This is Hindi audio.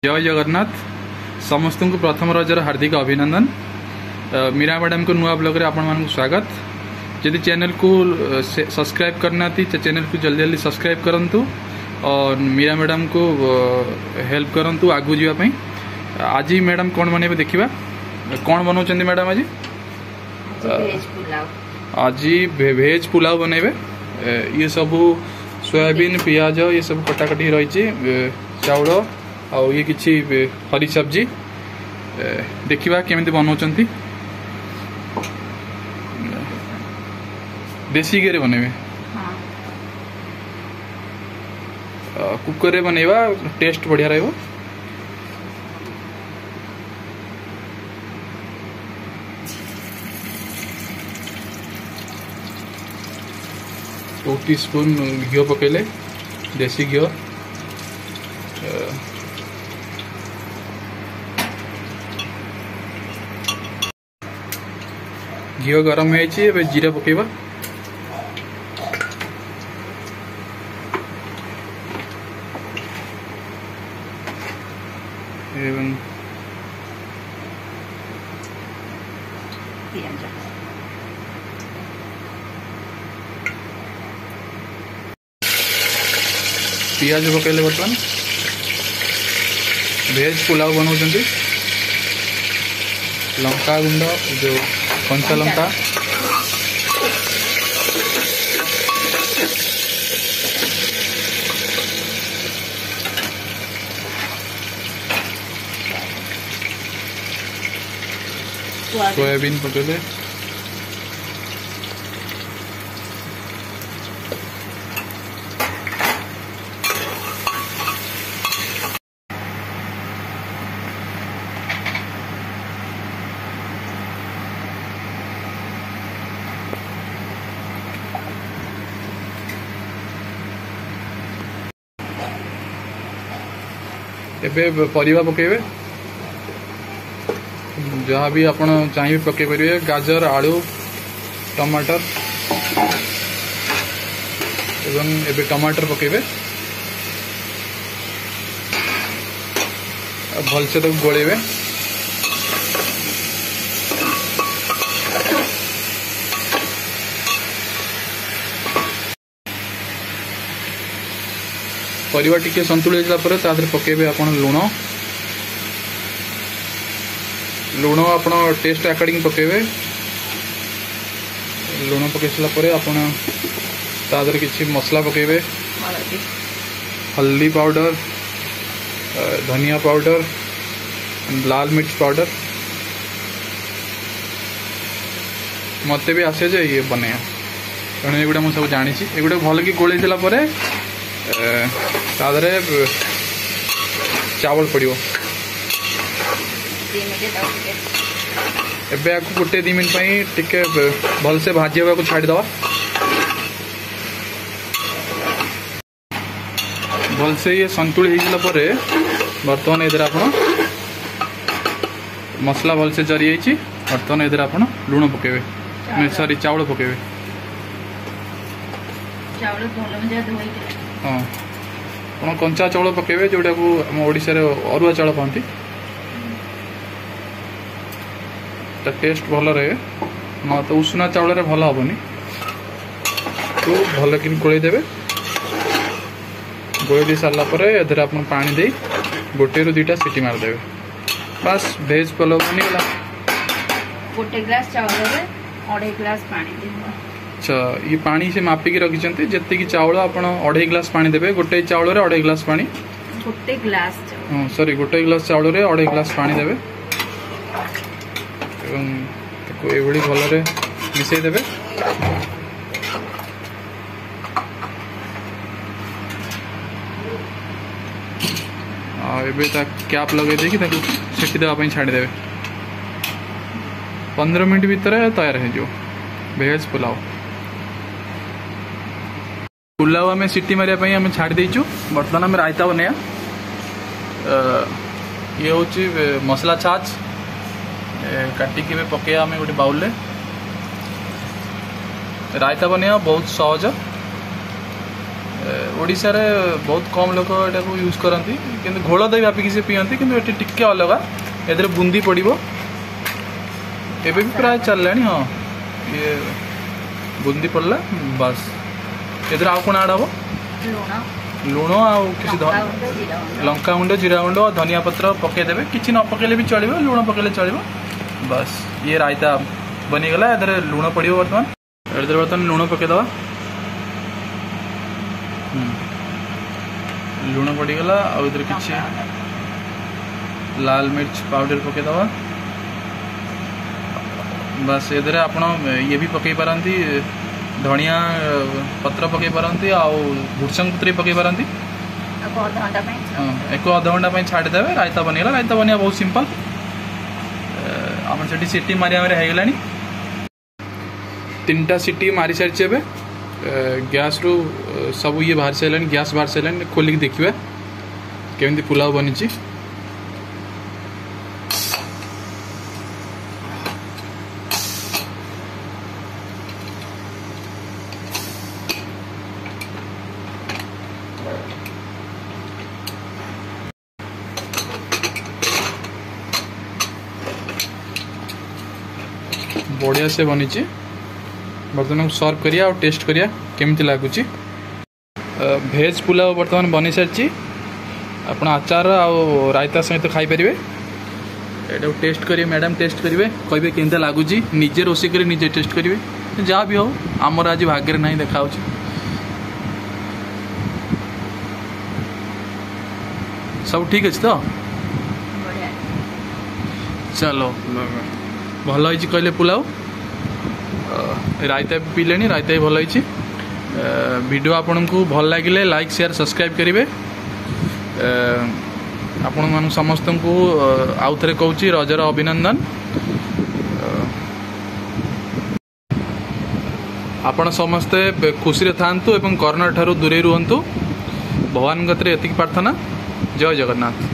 जय जगन्नाथ समस्त को प्रथम रजर हार्दिक अभिनंदन। मीरा मैडम को नुआ ब्लॉग रे आपण मानक स्वागत। यदि चैनल को सब्सक्राइब करना चैनल को जल्दी जल्दी सब्सक्राइब करंतु और मीरा मैडम को हेल्प करंतु आगु जीवा। आज मैडम कौन बनेबे देखिबा। कौन बनाउछन्ती मैडम आज? आज भेज पुलाव बनेबे। ये सब सोयाबीन पियाज ये सब कटाकटी रही चाउल और ये किसी हरी सब्जी देखिबा केमिति बनाउछन्ती। देसी घी रे बनेबे। कुकर रे बनेबा टेस्ट बढ़िया रहबो। टीस्पून घी पकेले देसी घी। घी गरम है जीरा पकेबा। एवं पियाज पकेले। बर्तमान भेज पुलाव बनाउछन्ती। लंका गुंड जो कंचा लंका सोयाबीन पकेले। एबे परिवा पकेबे जहाँ भी आपण चाहिए पके परिवे। गाजर आलू टमाटर एवं एबे टमाटर पकेबे। भलसे तो गोलेबे। परिवा टिके संतुलित होला तादर पकेबे आपण लूण। लूण आपण टेस्ट अकॉर्डिंग पकेबे। लूण पके सला परे आपण तादर किछि मसला पकेबे। हल्दी पाउडर धनिया पाउडर लाल मिर्च पाउडर। मते भी आसे जे ये बने तेणु एगुड़ा मुझे सब जानी। एगुड़ा भल कि गोल परे तादरे चावल पड़ो। एबे आपको गोटे 2 मिनट टिके भल से भाजवा को छाड़ दवा। भल से ये संतुल हो परे बर्तमान इधर आप मसला भल से जरी जाइए। बर्तमान इधर आप लुण पकेबे सॉरी चावल पकेबे। हाँ आप कंचा चावल पकेबे जोटा को आम ओडिशा रे अरुआ चावल कहती। टेस्ट भल रहे न तो उषुना चावल रे भल हेनी। तो भल कि गोल देवे। गोल सारा पर एधर आप पानी दे गोटे रु 2टा सीटी मारदेवे। बस भेज पुलाव बनीगला। गोटे ग्लास चावल रे 2.5 ग्लास पानी देबो। अच्छा ये पानी से मापिकी रखिछन्ती जत्ते की चावल आपण 2.5 ग्लास पानी देबे। गोटे चावल रे 2.5 ग्लास पानी। गोटे ग्लास हां सॉरी गोटे ग्लास चावल रे 2.5 ग्लास पानी देबे। एवं ताको एवडी भल रे मिसै देबे। आ एबे ता कैप लगे दे कि ताको सेटी देबा पई छाडी देबे। 15 मिनट भीतर तैयार हो जो भेज पुलाव। पुलाव आम सीटी मारे आम छाड़ देचु। बर्तमान आम रायता बने। ये हूँ मसला छाछ काटिकी पके आम गोटे बाउल। रायता बनिया बहुत सहज। ओडिशा रे बहुत कम लोग एटा को यूज करती किंतु घोल दही भापिकी से पियंती किंतु एटी टिके अलग एदरे बुंदी पड़िबो एबे भी प्राय चललानी हाँ ये बुंदी पड़ला बस एदरे आउ कोन ऐड हबो लुण आउ किसी लंका गुंड जीरा गुंड धनिया पत्र पकईदेवे किसी न पकईले भी चलो लुण पकईले चलो बस ये रायता बनीगला एदरे लुण पड़ो बर्तमान लुण पकईदवा लुण पड़गला आउ किसी लाल मिर्च पाउडर पकईदवा बस इधर आप ये भी पकई पारती धनिया पत्र पकई पारती आउ भुर्संग पत्र पकई पारती एक अध घंटा छाड़देवे रायता बनीगला रायता बनिया बहुत सिंपल आप सीटी मारिया होगा 3टा सीटी मारी सारी गैस रु सब ये बाहर सारे गैस बाहर सारे खोलिक देखिए केमती पुलाव बनी बढ़िया से बनी बर्तमान सर्व करिया और टेस्ट करिया केमती लगुच भेज पुलाव बर्तमान बनी सारी आप आचार आउ रायता सहित खाई पारे एटा टेस्ट करिए मैडम टेस्ट करेंगे कहे केमती लगुच निजे रोषे कर निजे टेस्ट करेंगे जहाँ भी हो आमर आज भाग्य ना देखा सब ठीक अच्छे तो चलो भल कहले पुलाव रायता भी पीले रायता भी भल वीडियो आपन को भल लगे लाइक शेयर सब्सक्राइब करेंगे आपण मान समस्त को आउ थे कहूँ रजर अभिनंदन आपण समस्ते खुशी रे थांतु एवं कोरोना ठारू दूरे रुहंतु भगवान गतिरे एतिक प्रार्थना जय जगन्नाथ।